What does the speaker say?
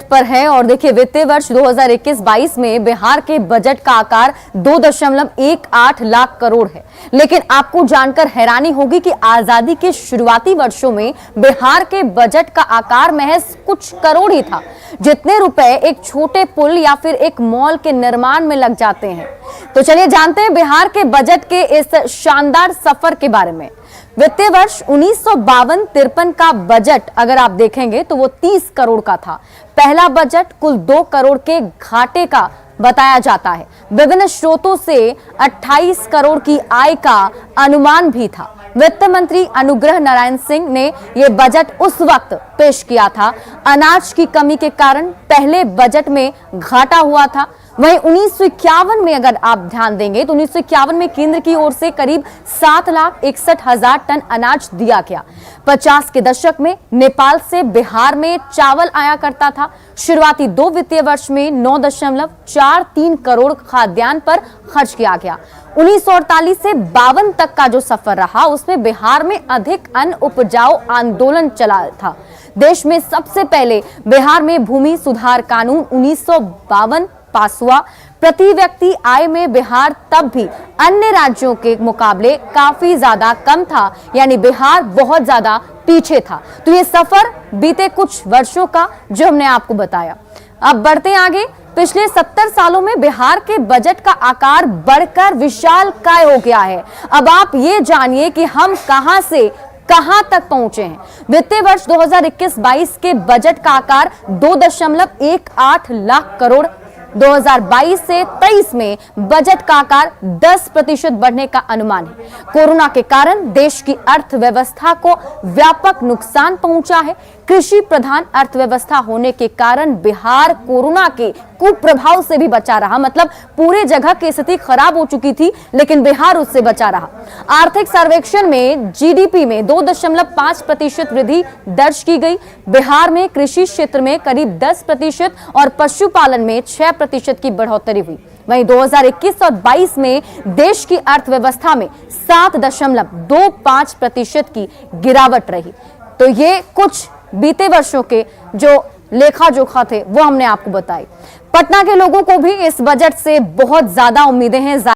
पर है। और देखिए, वित्तीय वर्ष 2021-22 में बिहार के बजट का आकार 2.18 लाख करोड़ है। लेकिन आपको जानकर हैरानी होगी कि आजादी के शुरुआती वर्षों में बिहार के बजट का आकार महज कुछ करोड़ ही था, जितने रुपए एक छोटे पुल या फिर एक मॉल के निर्माण में लग जाते हैं। तो चलिए जानते हैं बिहार के बजट के इस शानदार सफर के बारे में। वित्तीय वर्ष 1952-53 का बजट अगर आप देखेंगे तो वो 30 करोड़ का था। पहला बजट कुल 2 करोड़ के घाटे का बताया जाता है। विभिन्न स्रोतों से 28 करोड़ की आय का अनुमान भी था। वित्त मंत्री अनुग्रह नारायण सिंह ने यह बजट उस वक्त पेश किया था। अनाज की कमी के कारण पहले बजट में घाटा हुआ था। वहीं 1951 में अगर आप ध्यान देंगे तो 1951 में केंद्र की ओर से करीब 7,61,000 टन अनाज दिया गया। 50 के दशक में नेपाल से बिहार में चावल आया करता था। शुरुआती 2 वित्तीय वर्ष में 9.43 करोड़ खाद्यान्न पर खर्च किया गया। 1948 से 52 तक का जो सफर रहा उसमें बिहार में अधिक अन्न उपजाऊ आंदोलन चला था। देश में सबसे पहले बिहार में भूमि सुधार कानून 1952 पास हुआ। प्रति व्यक्ति आय में बिहार तब भी अन्य राज्यों के मुकाबले काफी ज्यादा कम था, यानी बिहार बहुत ज्यादा पीछे था। तो ये सफर बीते कुछ वर्षों का जो हमने आपको बताया। अब बढ़ते आगे। पिछले 70 सालों में बिहार के बजट का आकार बढ़कर विशालकाय हो गया है। अब आप ये जानिए कि हम कहां से कहां तक पहुंचे हैं। वित्तीय वर्ष 2021-22 के बजट का आकार 2.18 लाख करोड़। 2022 से 23 में बजट का आकार 10% बढ़ने का अनुमान है। कोरोना के कारण देश की अर्थव्यवस्था को व्यापक नुकसान पहुंचा है। कृषि प्रधान अर्थव्यवस्था होने के कारण बिहार कोरोना के कुप्रभाव से भी बचा रहा। मतलब पूरे जगह की स्थिति खराब हो चुकी थी, लेकिन बिहार उससे बचा रहा। आर्थिक सर्वेक्षण में जीडीपी में 2.5% वृद्धि दर्ज की गई। बिहार में कृषि क्षेत्र में करीब 10% और पशुपालन में 6% की बढ़ोतरी हुई। वहीं 2021 और 22 में देश की अर्थव्यवस्था में 7.25% की गिरावट रही। तो ये कुछ बीते वर्षों के जो लेखा जोखा थे वो हमने आपको बताई। पटना के लोगों को भी इस बजट से बहुत ज्यादा उम्मीदें हैं।